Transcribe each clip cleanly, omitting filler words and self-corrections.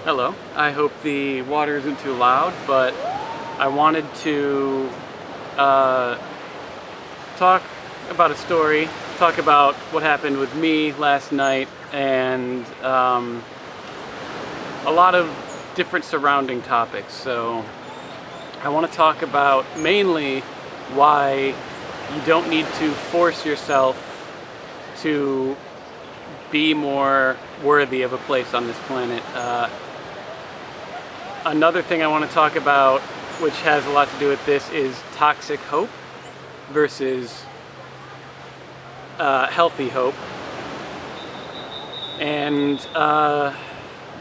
Hello. I hope the water isn't too loud, but I wanted to uh, talk about a story, talk about what happened with me last night, and a lot of different surrounding topics. So I want to talk about mainly why you don't need to force yourself to be more worthy of a place on this planet. Another thing I want to talk about, which has a lot to do with this, is toxic hope versus healthy hope. And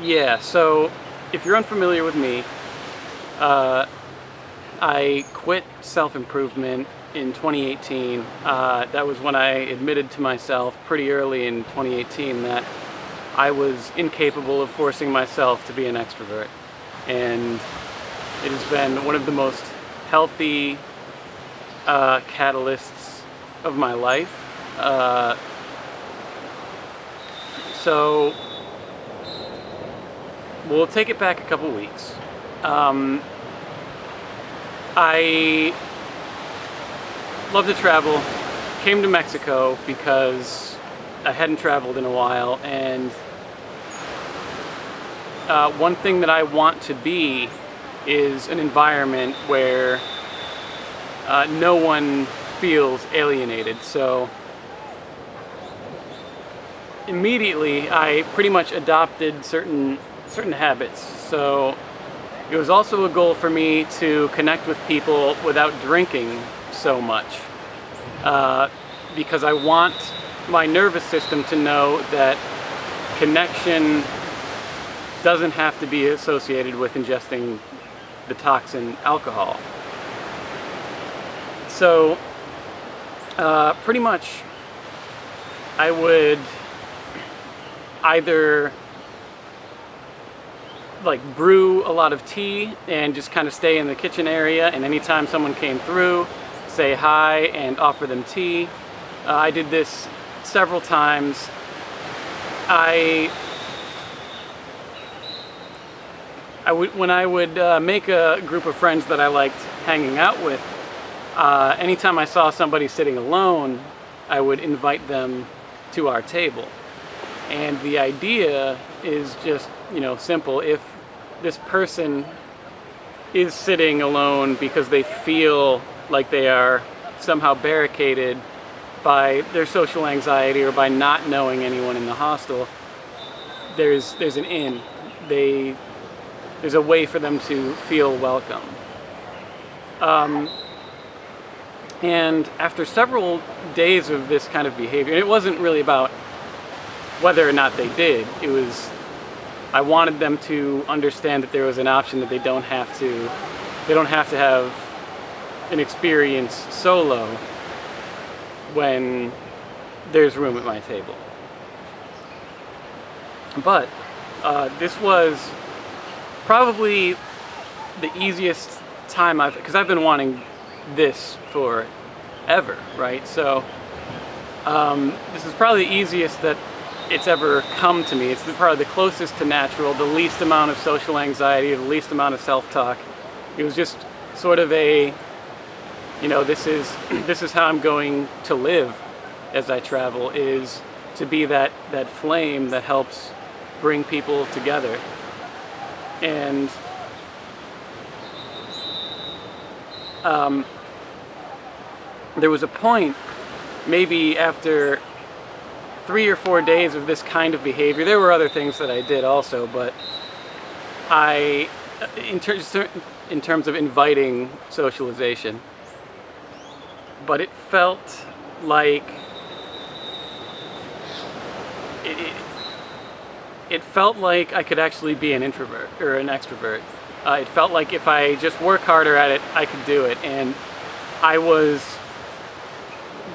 yeah, so if you're unfamiliar with me, I quit self-improvement in 2018. That was when I admitted to myself pretty early in 2018 that I was incapable of forcing myself to be an extrovert. And it has been one of the most healthy catalysts of my life. So we'll take it back a couple weeks. I love to travel. Came to Mexico because I hadn't traveled in a while, and one thing that I want to be is an environment where no one feels alienated. So immediately I pretty much adopted certain habits. So it was also a goal for me to connect with people without drinking so much, because I want my nervous system to know that connection doesn't have to be associated with ingesting the toxin alcohol. So pretty much I would either brew a lot of tea and just kind of stay in the kitchen area, and anytime someone came through, say hi and offer them tea. I did this several times. When I would make a group of friends that I liked hanging out with, anytime I saw somebody sitting alone, I would invite them to our table. And the idea is just, simple. If this person is sitting alone because they feel like they are somehow barricaded by their social anxiety or by not knowing anyone in the hostel, there's an in. There's a way for them to feel welcome. And after several days of this kind of behavior, and it wasn't really about whether or not they did, it was, I wanted them to understand that there was an option, that they don't have to have an experience solo when there's room at my table. But this was probably the easiest time because I've been wanting this forever, right? So this is probably the easiest that it's ever come to me. It's probably the closest to natural, the least amount of social anxiety, the least amount of self-talk. It was just sort of a, this is how I'm going to live as I travel, is to be that flame that helps bring people together. And there was a point, maybe after 3 or 4 days of this kind of behavior, there were other things that I did also, but in terms of inviting socialization, but it felt like it felt like I could actually be an introvert or an extrovert. It felt like if I just work harder at it, I could do it. And I was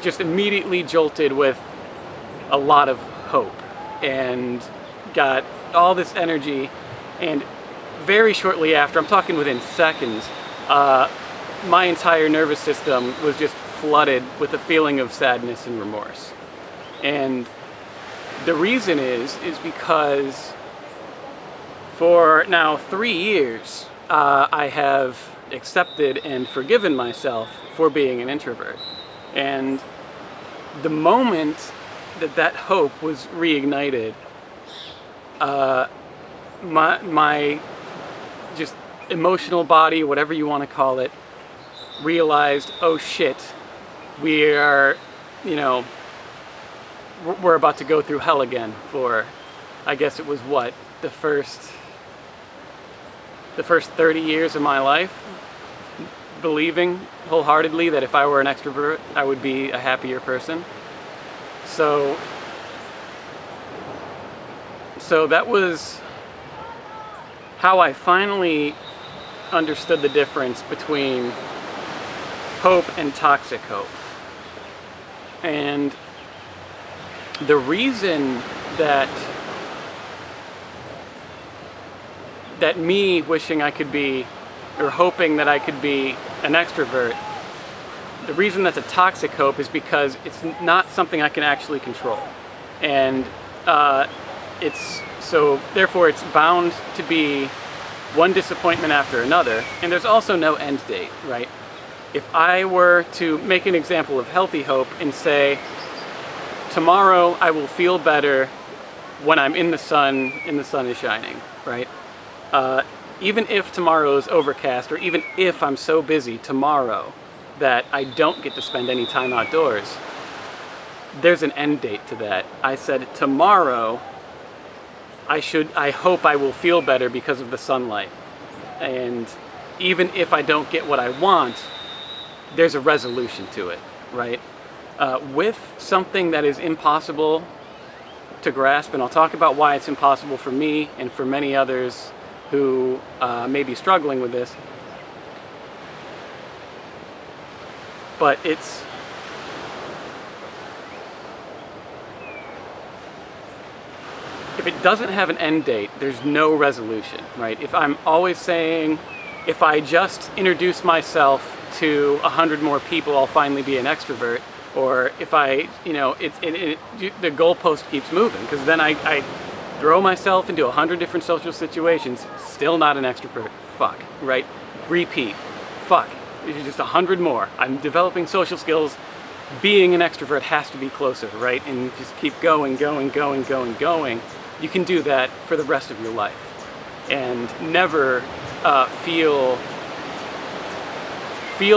just immediately jolted with a lot of hope and got all this energy. And very shortly after, I'm talking within seconds, my entire nervous system was just flooded with a feeling of sadness and remorse. And the reason is because For now 3 years, I have accepted and forgiven myself for being an introvert. And the moment that hope was reignited, my just emotional body, whatever you want to call it, realized, oh shit, we are, we're about to go through hell again for, I guess it was what, the first 30 years of my life, believing wholeheartedly that if I were an extrovert, I would be a happier person. So that was how I finally understood the difference between hope and toxic hope. And the reason that me wishing I could be, or hoping that I could be an extrovert, the reason that's a toxic hope is because it's not something I can actually control. And therefore it's bound to be one disappointment after another, and there's also no end date, right? If I were to make an example of healthy hope and say, tomorrow I will feel better when I'm in the sun and the sun is shining, right? Even if tomorrow is overcast, or even if I'm so busy tomorrow that I don't get to spend any time outdoors, there's an end date to that. I said tomorrow I hope I will feel better because of the sunlight. And even if I don't get what I want, there's a resolution to it, right? With something that is impossible to grasp, and I'll talk about why it's impossible for me and for many others who may be struggling with this. But if it doesn't have an end date, there's no resolution, right? If I'm always saying, if I just introduce myself to 100 more people, I'll finally be an extrovert, or if I, the goalpost keeps moving, because then I throw myself into 100 different social situations, still not an extrovert, fuck, right? Repeat, fuck, it's just 100 more. I'm developing social skills, being an extrovert has to be closer, right? And just keep going. You can do that for the rest of your life and never feel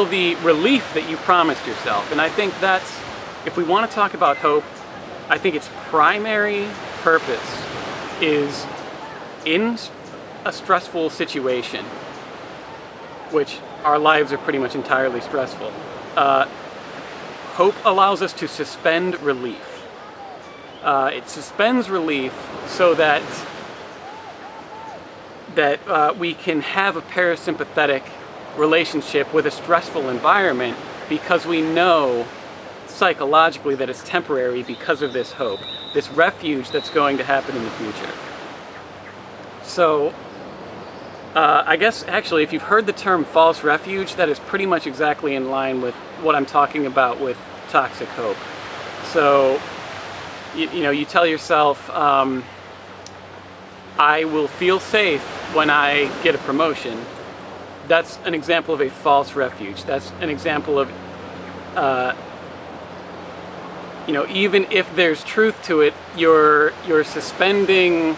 the relief that you promised yourself. And I think that's, if we want to talk about hope, I think its primary purpose is in a stressful situation, which our lives are pretty much entirely stressful. Hope allows us to suspend relief. It suspends relief so that we can have a parasympathetic relationship with a stressful environment, because we know psychologically that it's temporary because of this hope, this refuge that's going to happen in the future. So I guess actually, if you've heard the term false refuge, that is pretty much exactly in line with what I'm talking about with toxic hope. So you tell yourself, I will feel safe when I get a promotion. That's an example of a false refuge. That's an example of, even if there's truth to it, you're suspending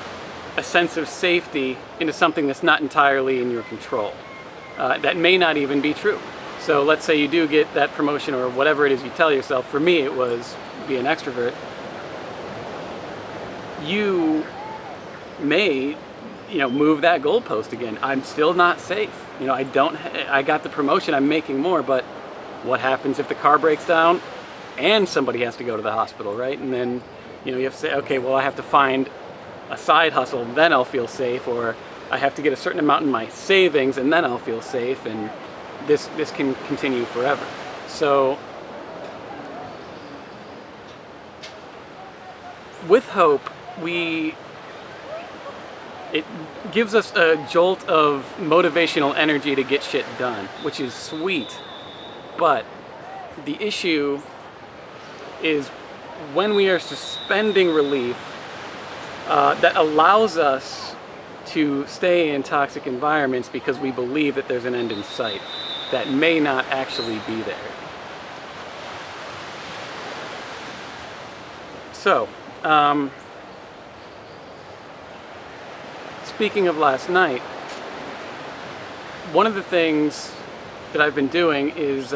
a sense of safety into something that's not entirely in your control. That may not even be true. So let's say you do get that promotion, or whatever it is you tell yourself. For me, it was be an extrovert. You may, move that goalpost again. I'm still not safe. I got the promotion, I'm making more, but what happens if the car breaks down and somebody has to go to the hospital, right? And then, you have to say, okay, well, I have to find a side hustle, then I'll feel safe, or I have to get a certain amount in my savings and then I'll feel safe, and this can continue forever. So with hope, it gives us a jolt of motivational energy to get shit done, which is sweet. But the issue is when we are suspending relief, that allows us to stay in toxic environments because we believe that there's an end in sight that may not actually be there. So, speaking of last night, one of the things that I've been doing is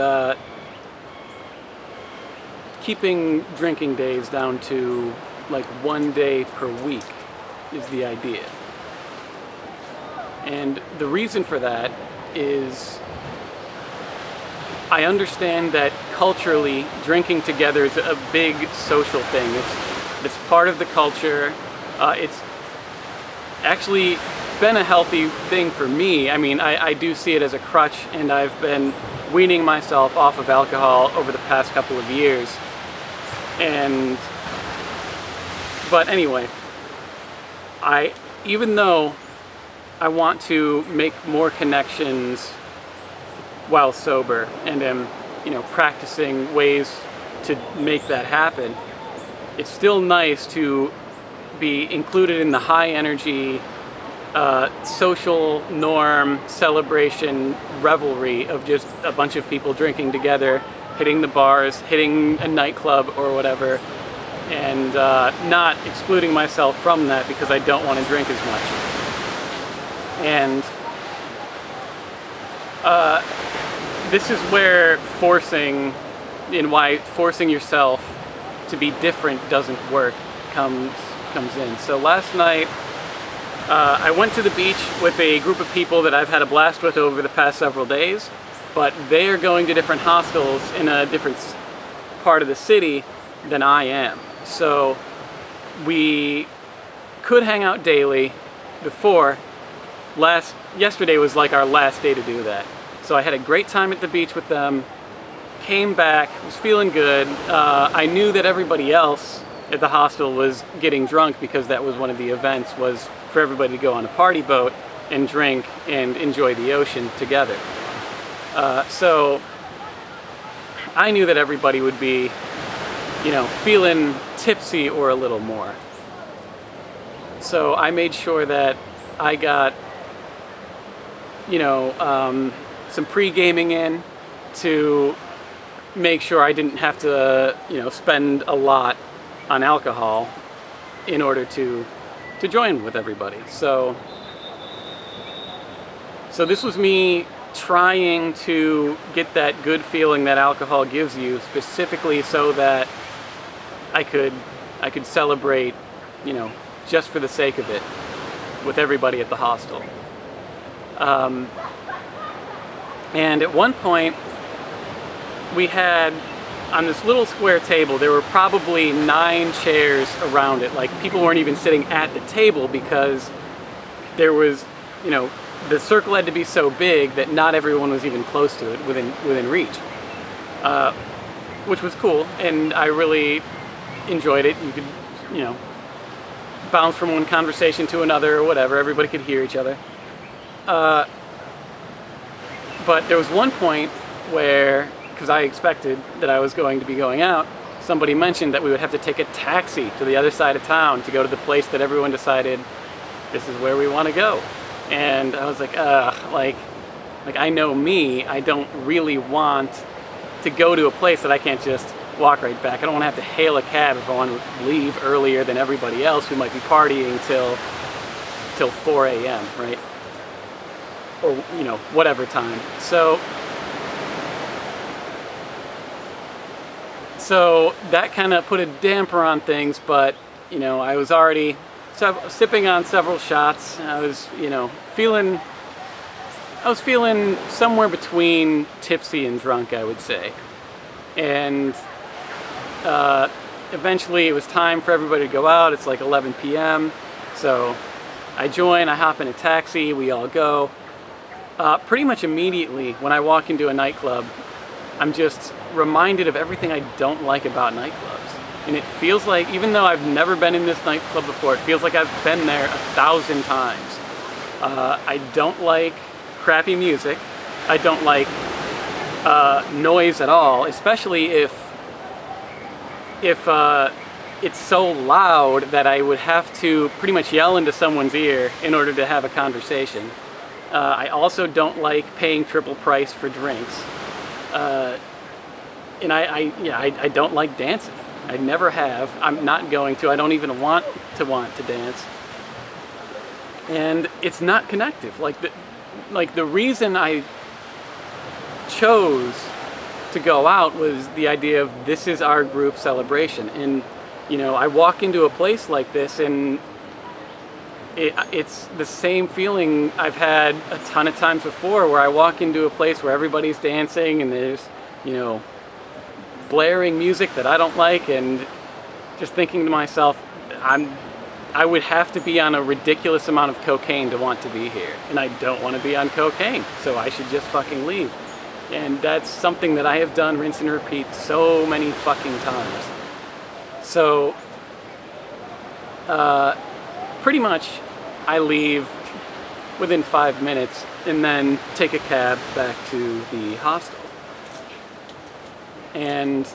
keeping drinking days down to like 1 day per week is the idea. And the reason for that is I understand that culturally drinking together is a big social thing. It's part of the culture. It's actually been a healthy thing for me. I mean, I do see it as a crutch, and I've been weaning myself off of alcohol over the past couple of years. But anyway, even though I want to make more connections while sober and am, practicing ways to make that happen, it's still nice to be included in the high energy social norm celebration revelry of just a bunch of people drinking together, hitting the bars, hitting a nightclub or whatever, and not excluding myself from that because I don't want to drink as much. And this is where forcing yourself to be different doesn't work comes in. So last night I went to the beach with a group of people that I've had a blast with over the past several days, but they are going to different hostels in a different part of the city than I am. So we could hang out daily before. Yesterday was like our last day to do that. So I had a great time at the beach with them, came back, was feeling good. I knew that everybody else at the hostel was getting drunk because that was one of the events, was for everybody to go on a party boat and drink and enjoy the ocean together. So I knew that everybody would be, feeling tipsy or a little more. So I made sure that I got, some pre-gaming in to make sure I didn't have to, spend a lot on alcohol in order to join with everybody. So this was me trying to get that good feeling that alcohol gives you, specifically so that I could celebrate, just for the sake of it, with everybody at the hostel. And at one point, we had, on this little square table, there were probably 9 chairs around it. Like, people weren't even sitting at the table because there was, the circle had to be so big that not everyone was even close to it, within reach. Which was cool, and I really enjoyed it. You could, bounce from one conversation to another or whatever. Everybody could hear each other. But there was one point where, because I expected that I was going to be going out, somebody mentioned that we would have to take a taxi to the other side of town to go to the place that everyone decided this is where we want to go. And I was like, like I know me, I don't really want to go to a place that I can't just walk right back. I don't want to have to hail a cab if I want to leave earlier than everybody else who might be partying till 4 a.m., right? Or, whatever time. So that kind of put a damper on things, but, I was already sipping on several shots. I was, feeling somewhere between tipsy and drunk, I would say. And eventually it was time for everybody to go out. It's like 11 p.m. So I hop in a taxi, we all go. Pretty much immediately when I walk into a nightclub, I'm just reminded of everything I don't like about nightclubs. And it feels like, even though I've never been in this nightclub before, it feels like I've been there 1,000 times. I don't like crappy music. I don't like noise at all, especially if it's so loud that I would have to pretty much yell into someone's ear in order to have a conversation. I also don't like paying triple price for drinks. And I don't like dancing. I never have. I'm not going to. I don't even want to dance. And it's not connective. Like the reason I chose to go out was the idea of this is our group celebration. And I walk into a place like this, and it's the same feeling I've had a ton of times before, where I walk into a place where everybody's dancing and there's blaring music that I don't like, and just thinking to myself, I would have to be on a ridiculous amount of cocaine to want to be here, and I don't want to be on cocaine, so I should just fucking leave. And that's something that I have done rinse and repeat so many fucking times. So pretty much I leave within 5 minutes and then take a cab back to the hostel. And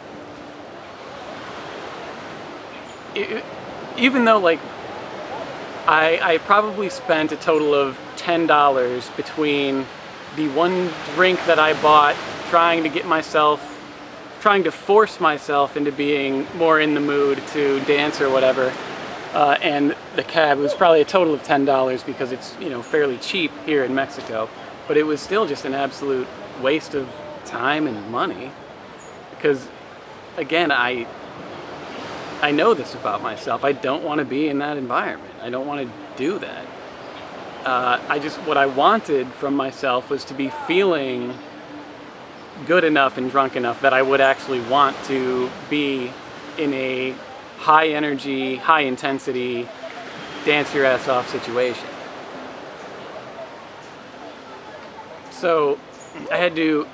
even though I probably spent a total of $10 between the one drink that I bought trying to force myself into being more in the mood to dance or whatever, and the cab, it was probably a total of $10 because it's fairly cheap here in Mexico, but it was still just an absolute waste of time and money. Because, again, I know this about myself. I don't want to be in that environment. I don't want to do that. What I wanted from myself was to be feeling good enough and drunk enough that I would actually want to be in a high energy, high intensity, dance your ass off situation. So I had to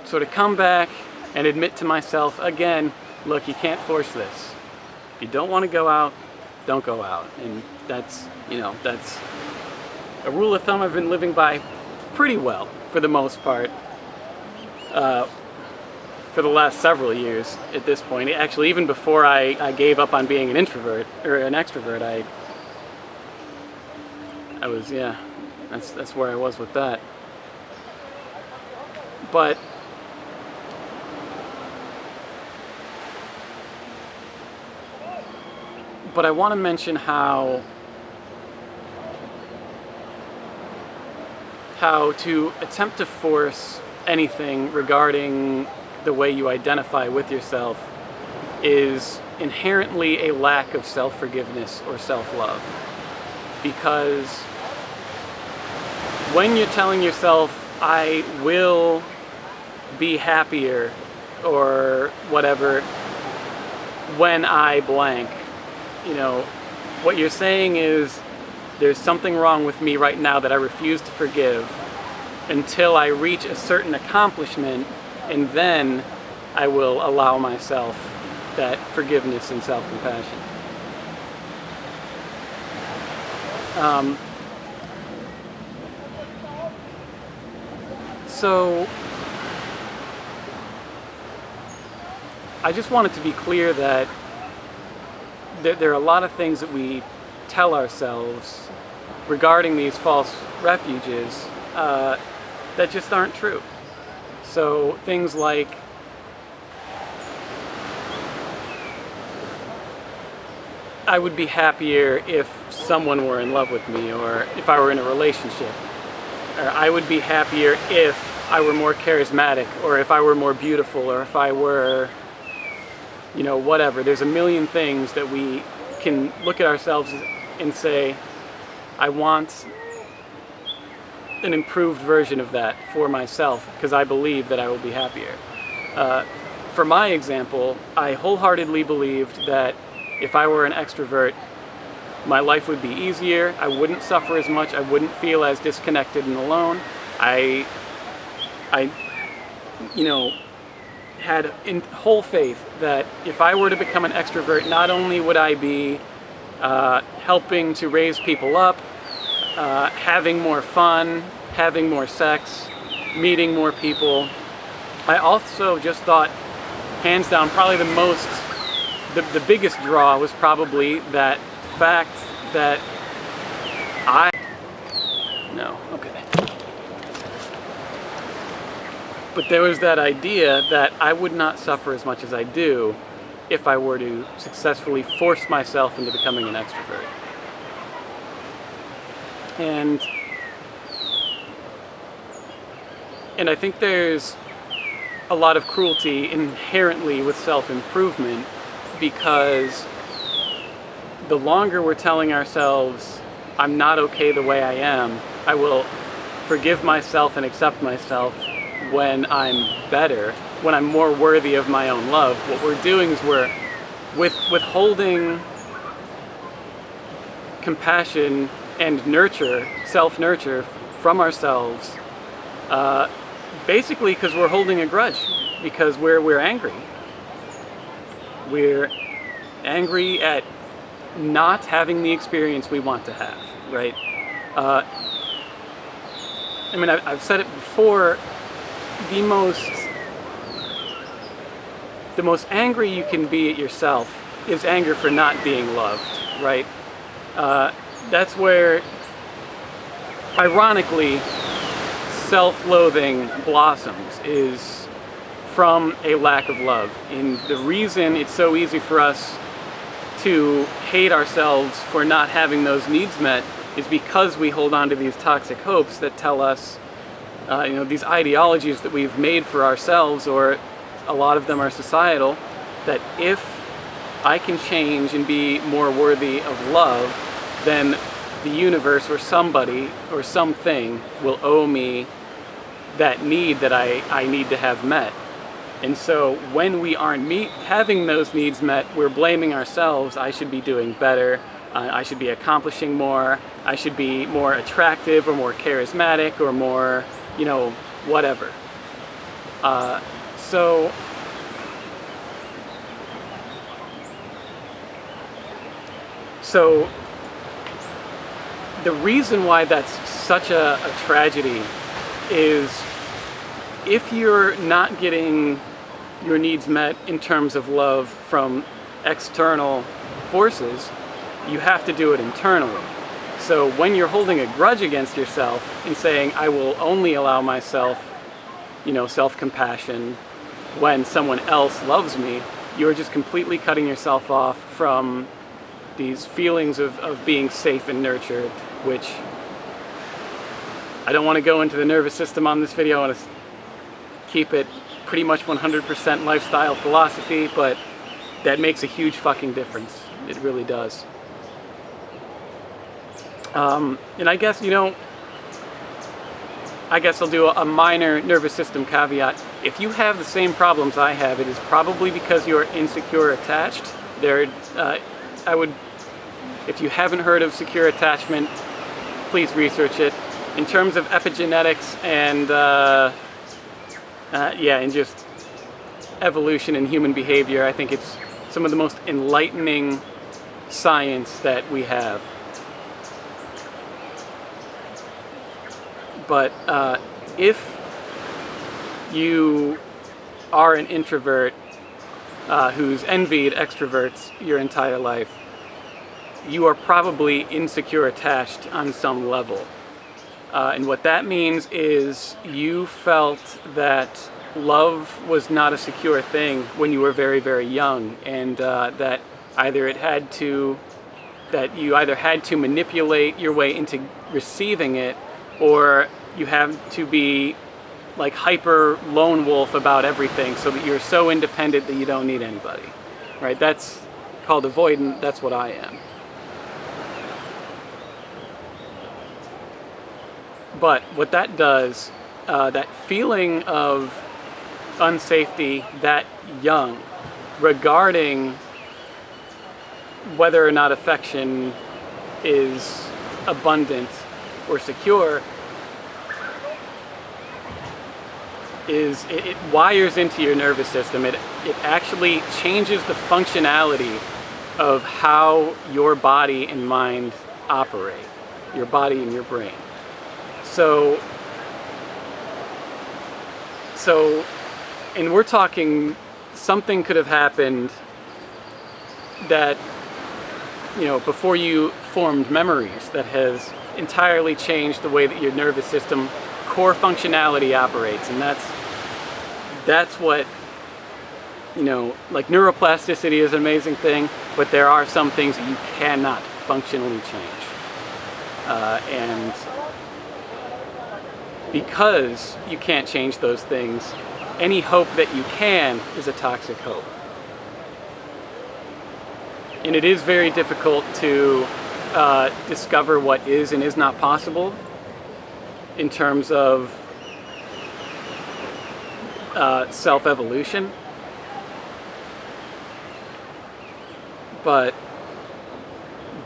sort of come back and admit to myself again, look, you can't force this. If you don't want to go out, don't go out. And that's a rule of thumb I've been living by pretty well for the most part, for the last several years at this point. Actually, even before I gave up on being an introvert or an extrovert, I was, that's where I was with that. But I want to mention how to attempt to force anything regarding the way you identify with yourself is inherently a lack of self-forgiveness or self-love. Because when you're telling yourself, I will be happier or whatever when I blank, what you're saying is there's something wrong with me right now that I refuse to forgive until I reach a certain accomplishment, and then I will allow myself that forgiveness and self-compassion. So I just wanted to be clear that there are a lot of things that we tell ourselves regarding these false refuges that just aren't true. So things like, I would be happier if someone were in love with me, or if I were in a relationship, or I would be happier if I were more charismatic, or if I were more beautiful, or if I were, whatever. There's a million things that we can look at ourselves and say, I want an improved version of that for myself because I believe that I will be happier. For my example, I wholeheartedly believed that if I were an extrovert, my life would be easier, I wouldn't suffer as much, I wouldn't feel as disconnected and alone. I had whole faith that if I were to become an extrovert, not only would I be helping to raise people up, having more fun, having more sex, meeting more people, I also just thought, hands down, probably the most the biggest draw was probably that fact that no, okay. But there was that idea that I would not suffer as much as I do if I were to successfully force myself into becoming an extrovert. And I think there's a lot of cruelty inherently with self-improvement, because the longer we're telling ourselves, I'm not okay the way I am, I will forgive myself and accept myself when I'm better, when I'm more worthy of my own love, what we're doing is we're withholding compassion and nurture, self-nurture from ourselves, basically because we're holding a grudge, because we're angry. We're angry at not having the experience we want to have, right? I mean, I've said it before, the most angry you can be at yourself is anger for not being loved, right? That's where, ironically, self-loathing blossoms, is from a lack of love. And the reason it's so easy for us to hate ourselves for not having those needs met is because we hold on to these toxic hopes that tell us, these ideologies that we've made for ourselves, or a lot of them are societal, that if I can change and be more worthy of love, then the universe or somebody or something will owe me that need that I need to have met. And so when we aren't having those needs met, we're blaming ourselves. I should be doing better. I should be accomplishing more. I should be more attractive or more charismatic or more, whatever. So the reason why that's such a tragedy is, if you're not getting your needs met in terms of love from external forces, you have to do it internally. So when you're holding a grudge against yourself and saying, I will only allow myself, self-compassion when someone else loves me, you're just completely cutting yourself off from these feelings of being safe and nurtured, which I don't want to go into the nervous system on this video. I want to keep it pretty much 100% lifestyle philosophy, but that makes a huge fucking difference. It really does. And I guess, I'll do a minor nervous system caveat. If you have the same problems I have, it is probably because you're insecure attached. If you haven't heard of secure attachment, please research it. In terms of epigenetics and and just evolution and human behavior, I think it's some of the most enlightening science that we have. But if you are an introvert who's envied extroverts your entire life, you are probably insecure attached on some level. And what that means is you felt that love was not a secure thing when you were very, very young, and that you either had to manipulate your way into receiving it, or you have to be like hyper lone wolf about everything so that you're so independent that you don't need anybody, right? That's called avoidant. That's what I am. But what that does, that feeling of unsafety that young regarding whether or not affection is abundant or secure, it wires into your nervous system. It actually changes the functionality of how your body and mind operate, your body and your brain. So, and we're talking, something could have happened that, before you formed memories, that has entirely changed the way that your nervous system core functionality operates. And that's what, like neuroplasticity is an amazing thing, but there are some things that you cannot functionally change. And because you can't change those things, any hope that you can is a toxic hope. And it is very difficult to discover what is and is not possible in terms of self-evolution. But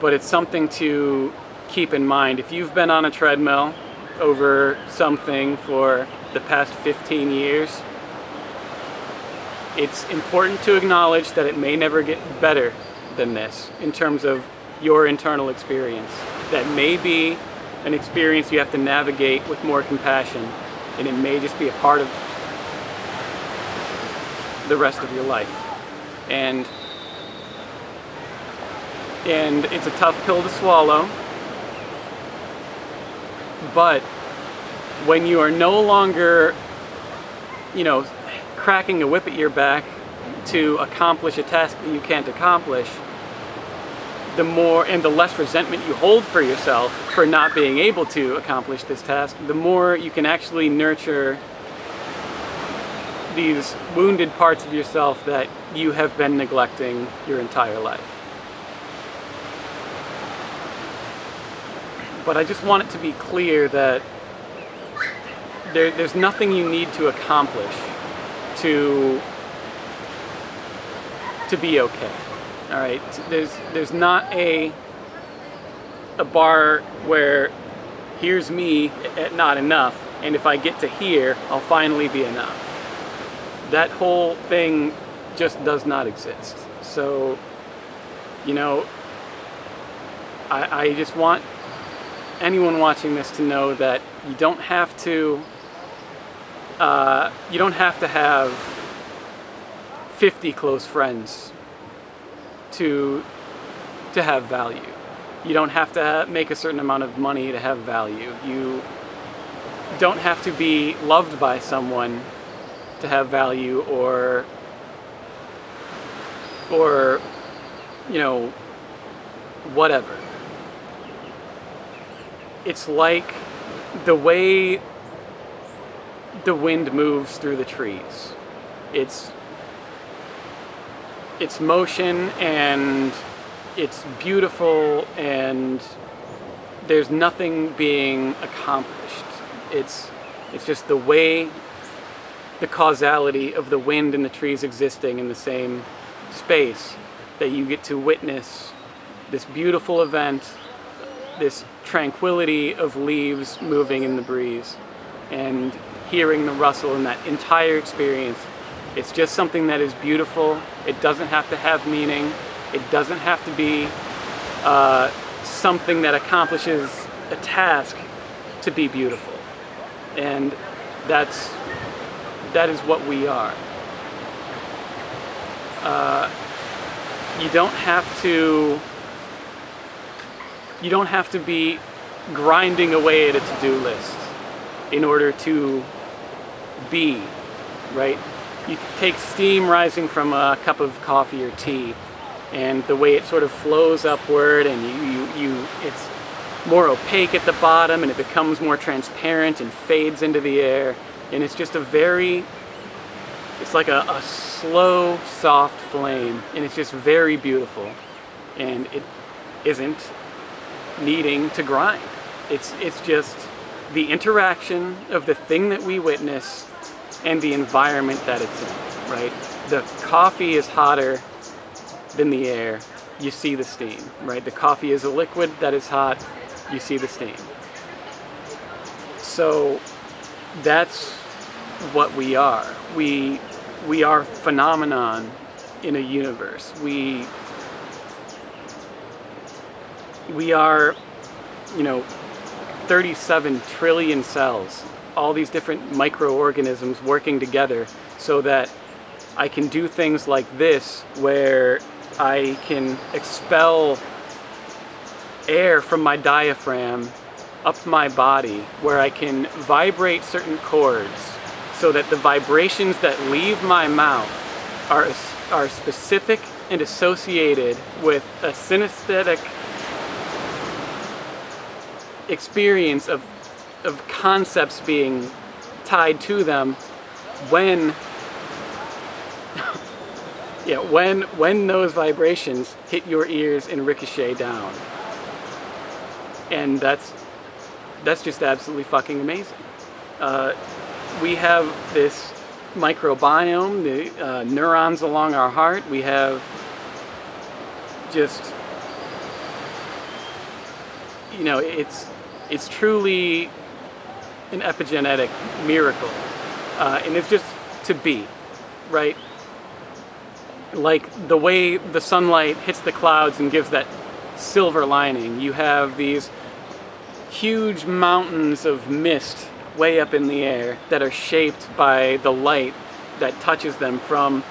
it's something to keep in mind. If you've been on a treadmill over something for the past 15 years, it's important to acknowledge that it may never get better than this in terms of your internal experience. That may be an experience you have to navigate with more compassion, and it may just be a part of the rest of your life. And it's a tough pill to swallow, but when you are no longer, cracking a whip at your back to accomplish a task that you can't accomplish, the more and the less resentment you hold for yourself for not being able to accomplish this task, the more you can actually nurture these wounded parts of yourself that you have been neglecting your entire life. But I just want it to be clear that there's nothing you need to accomplish to be okay. All right, there's not a bar where here's me at not enough, and if I get to here, I'll finally be enough. That whole thing just does not exist. So, I just want anyone watching this to know that you don't have to have 50 close friends to have value. You don't have to make a certain amount of money to have value. You don't have to be loved by someone to have value, or whatever. It's like the way the wind moves through the trees. It's motion, and it's beautiful, and there's nothing being accomplished. It's just the way, the causality of the wind and the trees existing in the same space, that you get to witness this beautiful event, this tranquility of leaves moving in the breeze, and hearing the rustle, and that entire experience. It's just something that is beautiful. It doesn't have to have meaning. It doesn't have to be something that accomplishes a task to be beautiful. And that is what we are. You don't have to be grinding away at a to-do list in order to be, right? You take steam rising from a cup of coffee or tea, and the way it sort of flows upward, and it's more opaque at the bottom, and it becomes more transparent and fades into the air, and it's just it's like a slow, soft flame, and it's just very beautiful, and it isn't needing to grind. It's just the interaction of the thing that we witness and the environment that it's in, right? The coffee is hotter than the air. You see the steam, right? The coffee is a liquid that is hot. You see the steam. So that's what we are. We are phenomenon in a universe. We are, 37 trillion cells, all these different microorganisms working together so that I can do things like this, where I can expel air from my diaphragm up my body, where I can vibrate certain chords so that the vibrations that leave my mouth are specific and associated with a synesthetic experience of concepts being tied to them when when those vibrations hit your ears and ricochet down. And that's just absolutely fucking amazing. We have this microbiome, the neurons along our heart. We have just, it's truly an epigenetic miracle. And it's just to be, right? Like the way the sunlight hits the clouds and gives that silver lining, you have these huge mountains of mist way up in the air that are shaped by the light that touches them from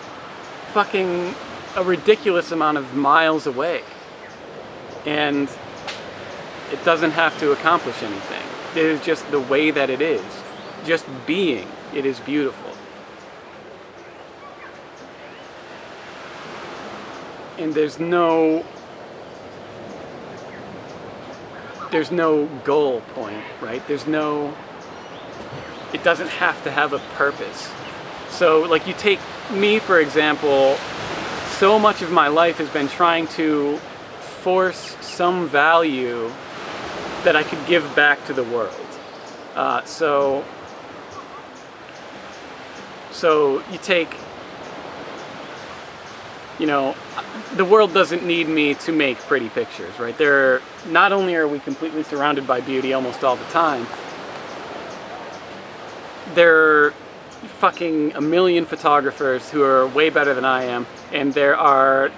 fucking a ridiculous amount of miles away. And it doesn't have to accomplish anything. It is just the way that it is. Just being, it is beautiful. And there's no goal point, right? It doesn't have to have a purpose. So, like, you take me, for example, so much of my life has been trying to force some value that I could give back to the world. So you take, the world doesn't need me to make pretty pictures, right? Not only are we completely surrounded by beauty almost all the time, there are fucking a million photographers who are way better than I am, and there are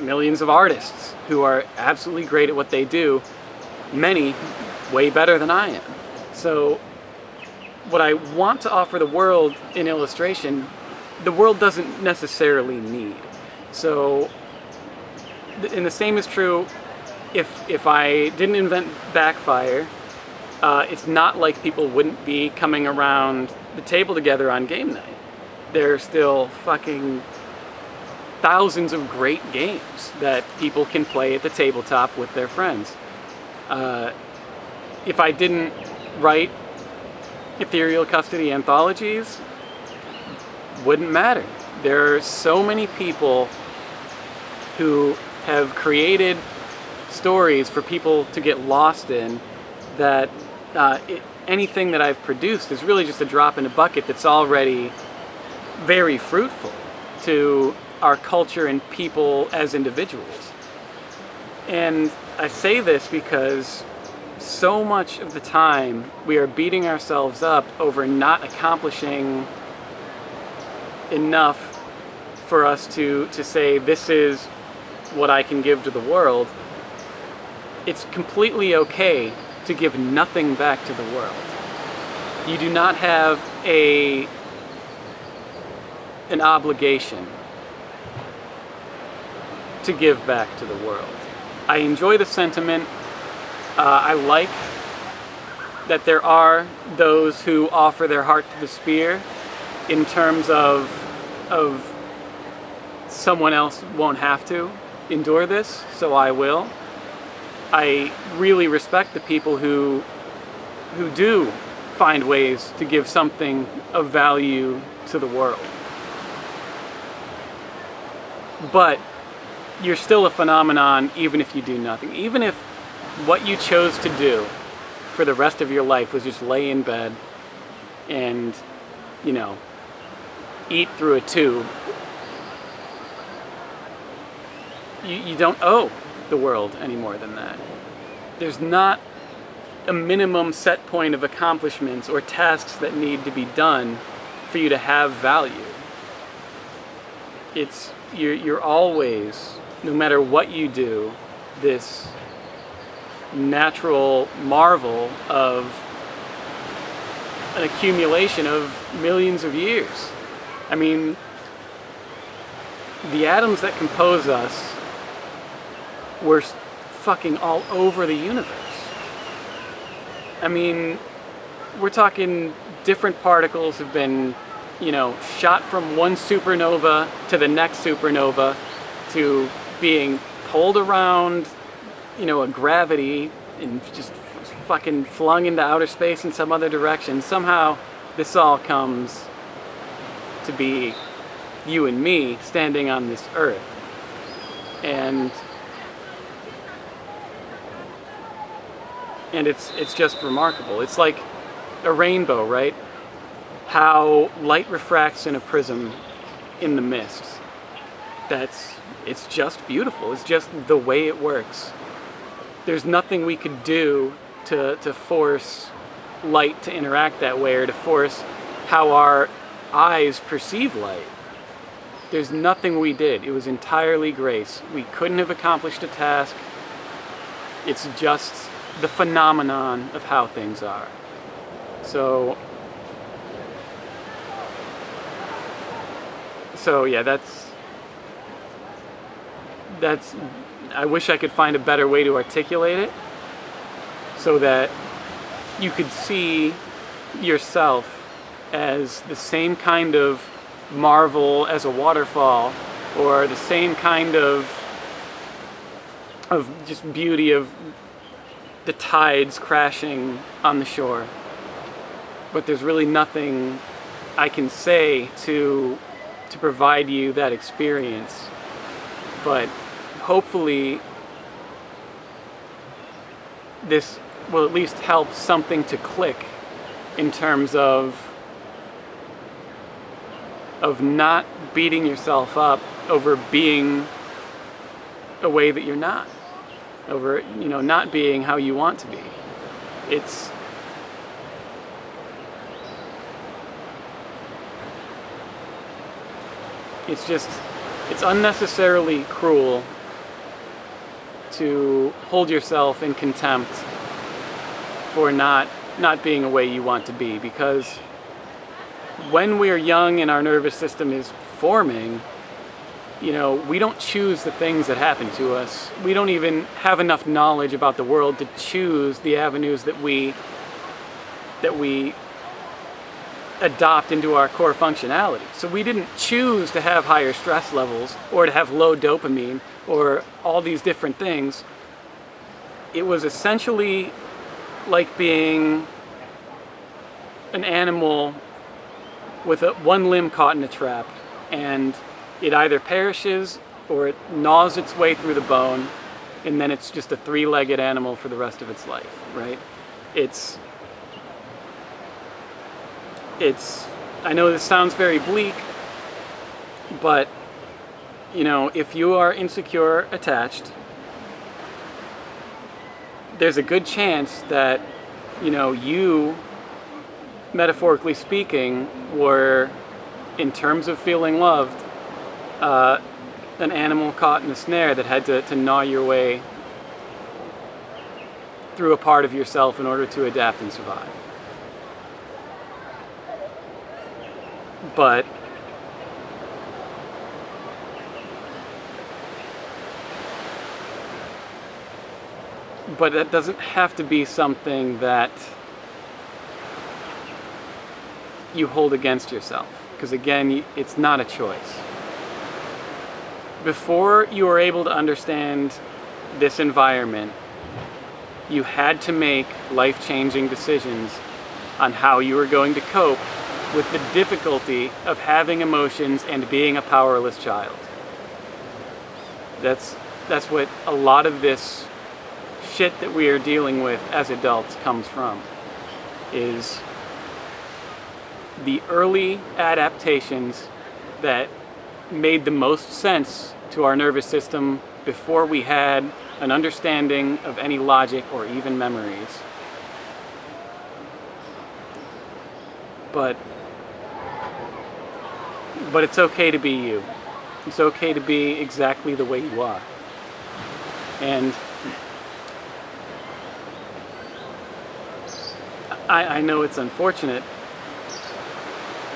millions of artists who are absolutely great at what they do, many way better than I am. So what I want to offer the world in illustration, the world doesn't necessarily need. So, and the same is true if I didn't invent Backfire. It's not like people wouldn't be coming around the table together on game night. There are still fucking thousands of great games that people can play at the tabletop with their friends. If I didn't write ethereal custody anthologies, wouldn't matter. There are so many people who have created stories for people to get lost in that anything that I've produced is really just a drop in a bucket that's already very fruitful to our culture and people as individuals. And I say this because so much of the time we are beating ourselves up over not accomplishing enough for us to say, this is what I can give to the world. It's completely okay to give nothing back to the world. You do not have an obligation to give back to the world. I enjoy the sentiment. I like that there are those who offer their heart to the spear in terms of someone else won't have to endure this, so I will. I really respect the people who do find ways to give something of value to the world. But you're still a phenomenon even if you do nothing. Even if what you chose to do for the rest of your life was just lay in bed and, eat through a tube, you don't owe the world any more than that. There's not a minimum set point of accomplishments or tasks that need to be done for you to have value. You're always, no matter what you do, this natural marvel of an accumulation of millions of years. I mean, the atoms that compose us we're fucking all over the universe. I mean, we're talking different particles have been, shot from one supernova to the next supernova to being pulled around, a gravity and just fucking flung into outer space in some other direction. Somehow this all comes to be you and me standing on this earth. And it's just remarkable. It's like a rainbow, right? How light refracts in a prism in the mist. It's just beautiful. It's just the way it works. There's nothing we could do to force light to interact that way, or to force how our eyes perceive light. There's nothing we did. It was entirely grace. We couldn't have accomplished a task. It's just the phenomenon of how things are. So yeah, that's I wish I could find a better way to articulate it so that you could see yourself as the same kind of marvel as a waterfall, or the same kind of just beauty of the tides crashing on the shore. But there's really nothing I can say to provide you that experience. But hopefully this will at least help something to click in terms of not beating yourself up over being a way that you're not, over not being how you want to be. It's unnecessarily cruel to hold yourself in contempt for not being a way you want to be, because when we're young and our nervous system is forming, we don't choose the things that happen to us. We don't even have enough knowledge about the world to choose the avenues that we adopt into our core functionality. So we didn't choose to have higher stress levels or to have low dopamine or all these different things. It was essentially like being an animal with one limb caught in a trap, and it either perishes or it gnaws its way through the bone, and then it's just a three-legged animal for the rest of its life, right? I know this sounds very bleak, but if you are insecure attached, there's a good chance that you, metaphorically speaking, were, in terms of feeling loved, an animal caught in a snare that had to gnaw your way through a part of yourself in order to adapt and survive. But that doesn't have to be something that you hold against yourself, because again, it's not a choice. Before you were able to understand this environment, you had to make life-changing decisions on how you were going to cope with the difficulty of having emotions and being a powerless child. That's what a lot of this shit that we are dealing with as adults comes from, is the early adaptations that made the most sense to our nervous system before we had an understanding of any logic or even memories. But it's okay to be you. It's okay to be exactly the way you are. And I know it's unfortunate,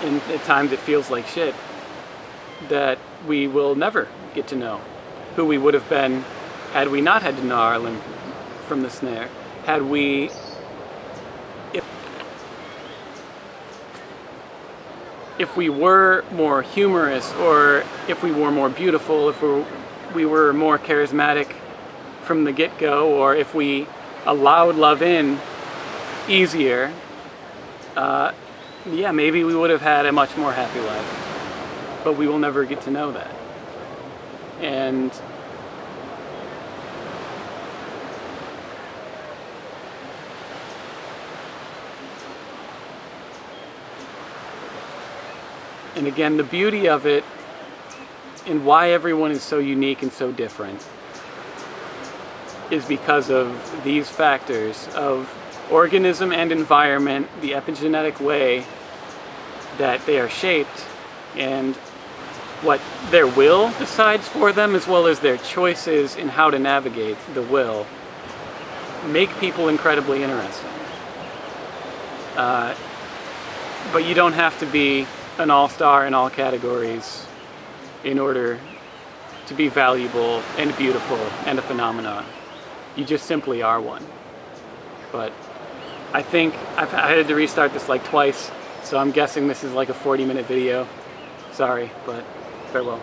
and at times it feels like shit, that we will never get to know who we would have been had we not had to gnaw our limb from the snare, had we, if we were more humorous, or if we were more beautiful, if we were more charismatic from the get-go, or if we allowed love in easier, yeah, maybe we would have had a much more happy life. But we will never get to know that. And again, the beauty of it and why everyone is so unique and so different is because of these factors of organism and environment, the epigenetic way that they are shaped, and what their will decides for them, as well as their choices in how to navigate the will, make people incredibly interesting. But you don't have to be an all-star in all categories in order to be valuable and beautiful and a phenomenon. You just simply are one. But I think I had to restart this like twice, so I'm guessing this is like a 40-minute video. Sorry, but farewell.